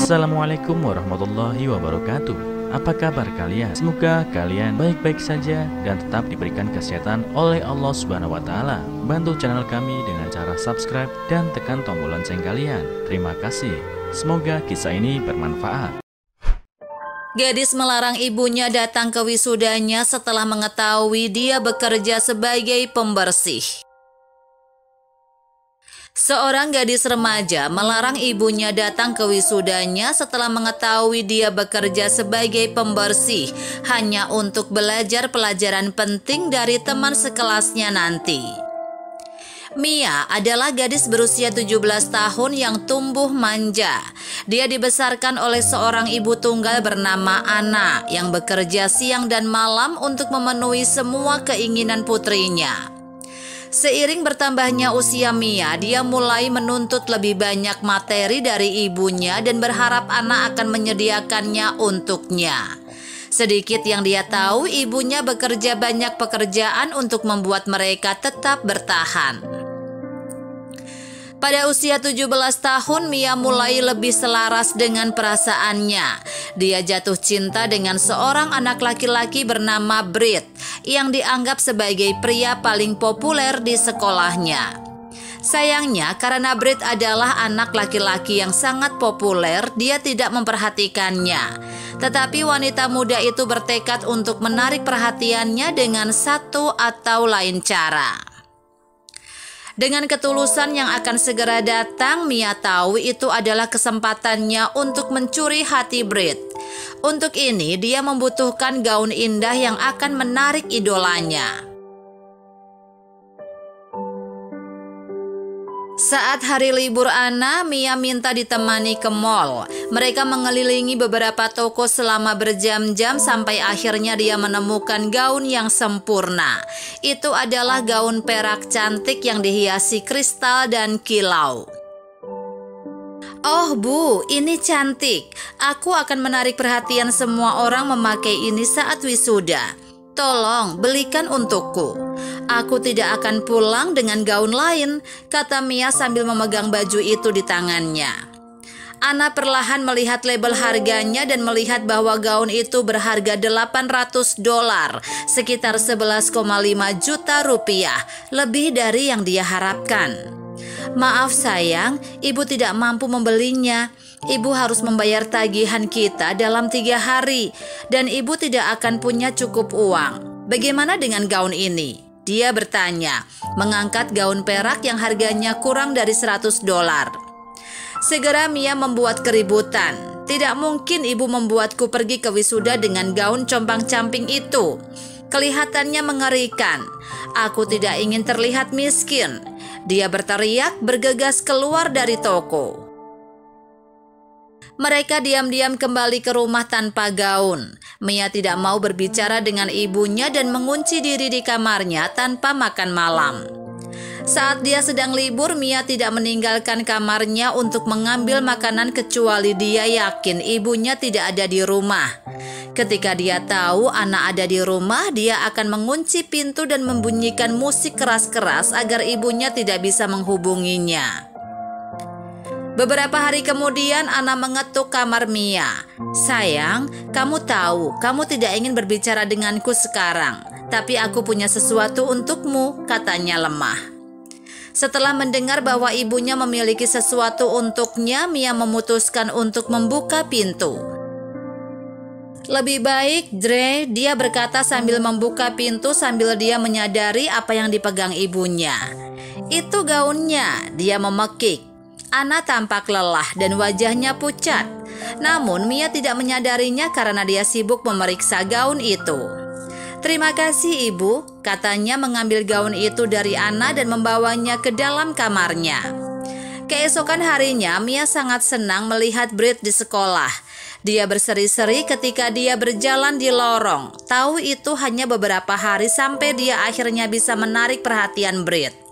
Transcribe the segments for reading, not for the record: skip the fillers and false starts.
Assalamualaikum warahmatullahi wabarakatuh. Apa kabar kalian? Semoga kalian baik-baik saja dan tetap diberikan kesehatan oleh Allah Subhanahu wa Ta'ala. Bantu channel kami dengan cara subscribe dan tekan tombol lonceng kalian. Terima kasih. Semoga kisah ini bermanfaat. Gadis melarang ibunya datang ke wisudanya setelah mengetahui dia bekerja sebagai pembersih. Seorang gadis remaja melarang ibunya datang ke wisudanya setelah mengetahui dia bekerja sebagai pembersih hanya untuk belajar pelajaran penting dari teman sekelasnya nanti. Mia adalah gadis berusia 17 tahun yang tumbuh manja. Dia dibesarkan oleh seorang ibu tunggal bernama Anna yang bekerja siang dan malam untuk memenuhi semua keinginan putrinya. Seiring bertambahnya usia Mia, dia mulai menuntut lebih banyak materi dari ibunya dan berharap Anna akan menyediakannya untuknya. Sedikit yang dia tahu, ibunya bekerja banyak pekerjaan untuk membuat mereka tetap bertahan. Pada usia 17 tahun, Mia mulai lebih selaras dengan perasaannya. Dia jatuh cinta dengan seorang anak laki-laki bernama Britt yang dianggap sebagai pria paling populer di sekolahnya. Sayangnya, karena Britt adalah anak laki-laki yang sangat populer, dia tidak memperhatikannya. Tetapi wanita muda itu bertekad untuk menarik perhatiannya dengan satu atau lain cara. Dengan ketulusan yang akan segera datang, Mia tahu itu adalah kesempatannya untuk mencuri hati Britt. Untuk ini, dia membutuhkan gaun indah yang akan menarik idolanya. Saat hari libur Anna, Mia minta ditemani ke mall. Mereka mengelilingi beberapa toko selama berjam-jam sampai akhirnya dia menemukan gaun yang sempurna. Itu adalah gaun perak cantik yang dihiasi kristal dan kilau. "Oh Bu, ini cantik. Aku akan menarik perhatian semua orang memakai ini saat wisuda. Tolong belikan untukku. Aku tidak akan pulang dengan gaun lain," kata Mia sambil memegang baju itu di tangannya. Anna perlahan melihat label harganya dan melihat bahwa gaun itu berharga $800, sekitar 11,5 juta rupiah, lebih dari yang dia harapkan. "Maaf sayang, ibu tidak mampu membelinya. Ibu harus membayar tagihan kita dalam 3 hari dan ibu tidak akan punya cukup uang. Bagaimana dengan gaun ini?" dia bertanya, mengangkat gaun perak yang harganya kurang dari $100. Segera Mia membuat keributan. "Tidak mungkin ibu membuatku pergi ke wisuda dengan gaun compang-camping itu. Kelihatannya mengerikan. Aku tidak ingin terlihat miskin," dia berteriak bergegas keluar dari toko. Mereka diam-diam kembali ke rumah tanpa gaun. Mia tidak mau berbicara dengan ibunya dan mengunci diri di kamarnya tanpa makan malam. Saat dia sedang libur, Mia tidak meninggalkan kamarnya untuk mengambil makanan kecuali dia yakin ibunya tidak ada di rumah. Ketika dia tahu Anna ada di rumah, dia akan mengunci pintu dan membunyikan musik keras-keras agar ibunya tidak bisa menghubunginya. Beberapa hari kemudian Anna mengetuk kamar Mia. "Sayang, kamu tahu kamu tidak ingin berbicara denganku sekarang, tapi aku punya sesuatu untukmu," katanya lemah. Setelah mendengar bahwa ibunya memiliki sesuatu untuknya, Mia memutuskan untuk membuka pintu. "Lebih baik, Dre," dia berkata sambil membuka pintu sambil dia menyadari apa yang dipegang ibunya. "Itu gaunnya," dia memekik. Anna tampak lelah dan wajahnya pucat. Namun Mia tidak menyadarinya karena dia sibuk memeriksa gaun itu. "Terima kasih ibu," katanya mengambil gaun itu dari Anna dan membawanya ke dalam kamarnya. Keesokan harinya Mia sangat senang melihat Britt di sekolah. Dia berseri-seri ketika dia berjalan di lorong. Tahu itu hanya beberapa hari sampai dia akhirnya bisa menarik perhatian Britt.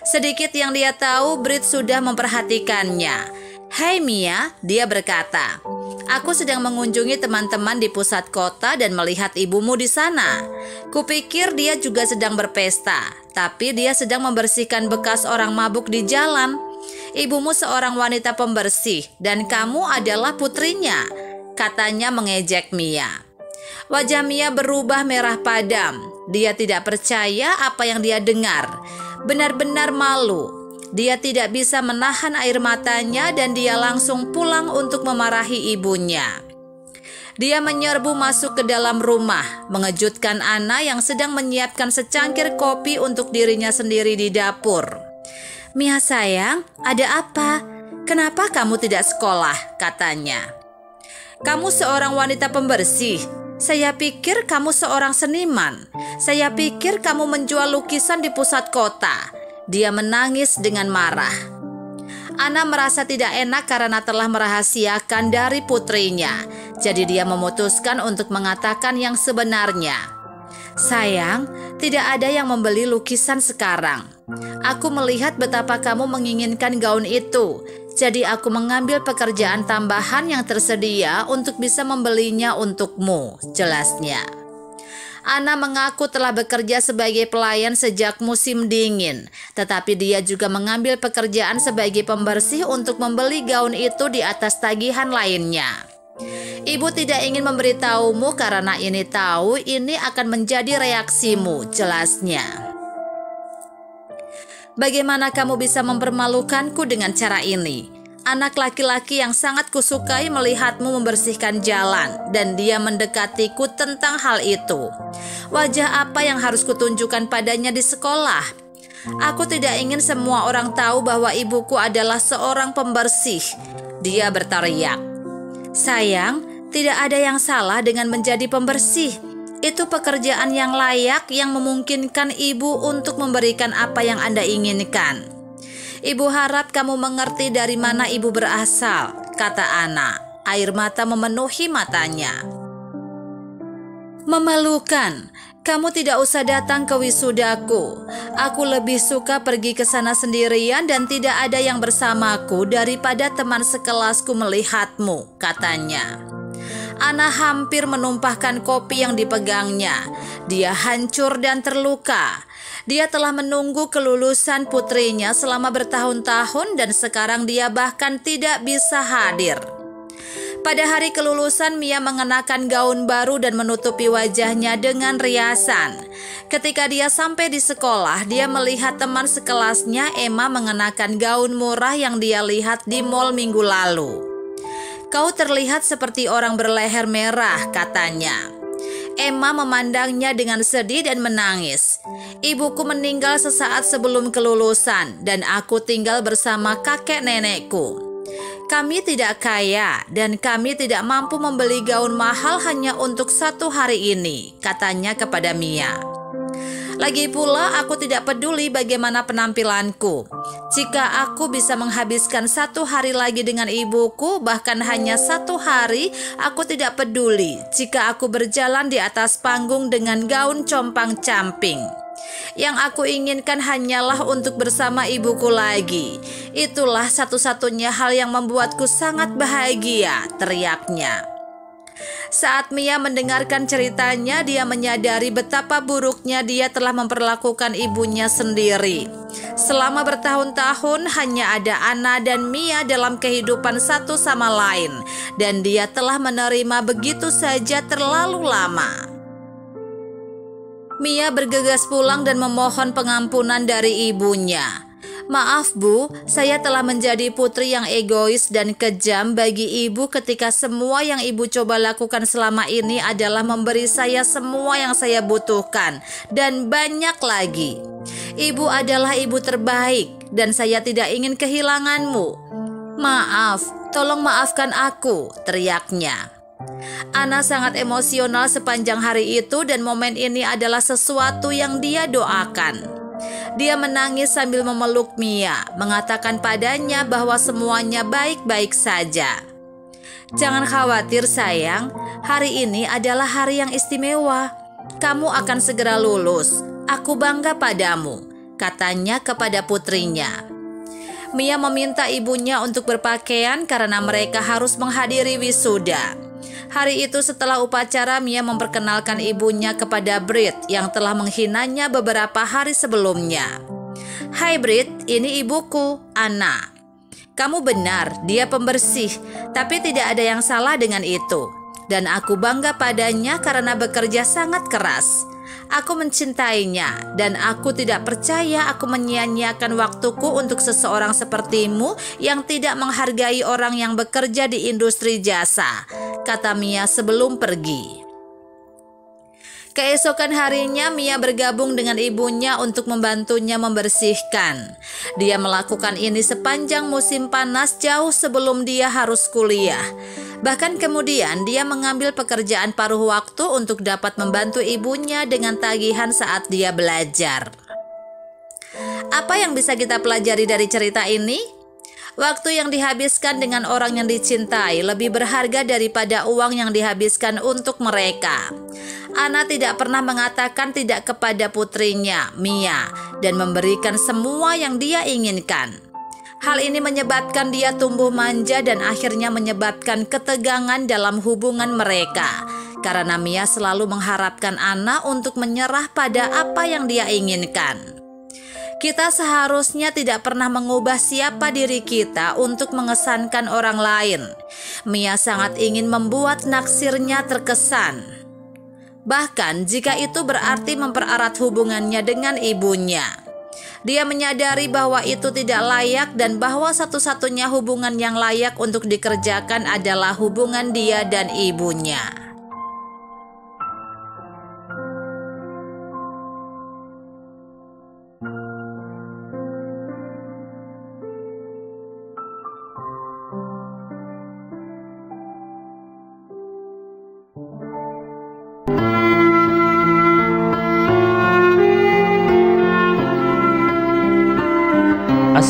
Sedikit yang dia tahu, Britt sudah memperhatikannya. "Hai Mia," dia berkata, "aku sedang mengunjungi teman-teman di pusat kota dan melihat ibumu di sana. Kupikir dia juga sedang berpesta, tapi dia sedang membersihkan bekas orang mabuk di jalan. Ibumu seorang wanita pembersih dan kamu adalah putrinya, katanya mengejek Mia. Wajah Mia berubah merah padam. Dia tidak percaya apa yang dia dengar. Benar-benar malu. Dia tidak bisa menahan air matanya dan dia langsung pulang untuk memarahi ibunya. Dia menyerbu masuk ke dalam rumah, mengejutkan Anna yang sedang menyiapkan secangkir kopi untuk dirinya sendiri di dapur. "Mia sayang, ada apa? Kenapa kamu tidak sekolah?" katanya. "Kamu seorang wanita pembersih. Saya pikir kamu seorang seniman. Saya pikir kamu menjual lukisan di pusat kota." Dia menangis dengan marah. Anna merasa tidak enak karena telah merahasiakan dari putrinya. Jadi dia memutuskan untuk mengatakan yang sebenarnya. "Sayang, tidak ada yang membeli lukisan sekarang. Aku melihat betapa kamu menginginkan gaun itu. Jadi aku mengambil pekerjaan tambahan yang tersedia untuk bisa membelinya untukmu," jelasnya. Anna mengaku telah bekerja sebagai pelayan sejak musim dingin, tetapi dia juga mengambil pekerjaan sebagai pembersih untuk membeli gaun itu di atas tagihan lainnya. "Ibu tidak ingin memberitahumu karena ini tahu ini akan menjadi reaksimu," jelasnya. "Bagaimana kamu bisa mempermalukanku dengan cara ini? Anak laki-laki yang sangat kusukai melihatmu membersihkan jalan dan dia mendekatiku tentang hal itu. Wajah apa yang harus kutunjukkan padanya di sekolah? Aku tidak ingin semua orang tahu bahwa ibuku adalah seorang pembersih," dia berteriak. "Sayang, tidak ada yang salah dengan menjadi pembersih. Itu pekerjaan yang layak yang memungkinkan ibu untuk memberikan apa yang Anda inginkan. Ibu harap kamu mengerti dari mana ibu berasal," kata Anna. Air mata memenuhi matanya. "Memalukan. Kamu tidak usah datang ke wisudaku. Aku lebih suka pergi ke sana sendirian dan tidak ada yang bersamaku daripada teman sekelasku melihatmu," katanya. Anna hampir menumpahkan kopi yang dipegangnya. Dia hancur dan terluka. Dia telah menunggu kelulusan putrinya selama bertahun-tahun dan sekarang dia bahkan tidak bisa hadir. Pada hari kelulusan, Mia mengenakan gaun baru dan menutupi wajahnya dengan riasan. Ketika dia sampai di sekolah, dia melihat teman sekelasnya Emma mengenakan gaun murah yang dia lihat di mall minggu lalu. "Kau terlihat seperti orang berleher merah," katanya. Emma memandangnya dengan sedih dan menangis. "Ibuku meninggal sesaat sebelum kelulusan dan aku tinggal bersama kakek nenekku. Kami tidak kaya dan kami tidak mampu membeli gaun mahal hanya untuk 1 hari ini," katanya kepada Mia. "Lagi pula aku tidak peduli bagaimana penampilanku. Jika aku bisa menghabiskan 1 hari lagi dengan ibuku, bahkan hanya 1 hari, aku tidak peduli jika aku berjalan di atas panggung dengan gaun compang-camping. Yang aku inginkan hanyalah untuk bersama ibuku lagi. Itulah satu-satunya hal yang membuatku sangat bahagia," teriaknya. Saat Mia mendengarkan ceritanya, dia menyadari betapa buruknya dia telah memperlakukan ibunya sendiri. Selama bertahun-tahun hanya ada Anna dan Mia dalam kehidupan satu sama lain, dan dia telah menerima begitu saja terlalu lama. Mia bergegas pulang dan memohon pengampunan dari ibunya. "Maaf Bu, saya telah menjadi putri yang egois dan kejam bagi ibu ketika semua yang ibu coba lakukan selama ini adalah memberi saya semua yang saya butuhkan dan banyak lagi. Ibu adalah ibu terbaik dan saya tidak ingin kehilanganmu. Maaf, tolong maafkan aku," teriaknya. Anna sangat emosional sepanjang hari itu dan momen ini adalah sesuatu yang dia doakan. Dia menangis sambil memeluk Mia, mengatakan padanya bahwa semuanya baik-baik saja. "Jangan khawatir sayang, hari ini adalah hari yang istimewa. Kamu akan segera lulus. Aku bangga padamu," katanya kepada putrinya. Mia meminta ibunya untuk berpakaian karena mereka harus menghadiri wisuda. Hari itu setelah upacara, Mia memperkenalkan ibunya kepada Brit yang telah menghinanya beberapa hari sebelumnya. "Hai Brit, ini ibuku, Anna." Kamu benar, dia pembersih, tapi tidak ada yang salah dengan itu. Dan aku bangga padanya karena bekerja sangat keras. Aku mencintainya dan aku tidak percaya aku menyia-nyiakan waktuku untuk seseorang sepertimu yang tidak menghargai orang yang bekerja di industri jasa, kata Mia sebelum pergi. Keesokan harinya Mia bergabung dengan ibunya untuk membantunya membersihkan. Dia melakukan ini sepanjang musim panas jauh sebelum dia harus kuliah. Bahkan kemudian dia mengambil pekerjaan paruh waktu untuk dapat membantu ibunya dengan tagihan saat dia belajar. Apa yang bisa kita pelajari dari cerita ini? Waktu yang dihabiskan dengan orang yang dicintai lebih berharga daripada uang yang dihabiskan untuk mereka. Ana tidak pernah mengatakan tidak kepada putrinya, Mia, dan memberikan semua yang dia inginkan. Hal ini menyebabkan dia tumbuh manja dan akhirnya menyebabkan ketegangan dalam hubungan mereka. Karena Mia selalu mengharapkan Ana untuk menyerah pada apa yang dia inginkan. Kita seharusnya tidak pernah mengubah siapa diri kita untuk mengesankan orang lain. Mia sangat ingin membuat naksirnya terkesan. Bahkan jika itu berarti mempererat hubungannya dengan ibunya. Dia menyadari bahwa itu tidak layak dan bahwa satu-satunya hubungan yang layak untuk dikerjakan adalah hubungan dia dan ibunya.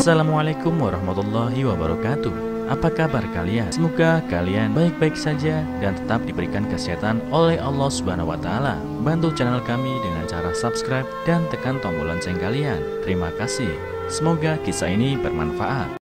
Assalamualaikum warahmatullahi wabarakatuh. Apa kabar kalian? Semoga kalian baik-baik saja dan tetap diberikan kesehatan oleh Allah Subhanahu wa Ta'ala. Bantu channel kami dengan cara subscribe dan tekan tombol lonceng kalian. Terima kasih. Semoga kisah ini bermanfaat.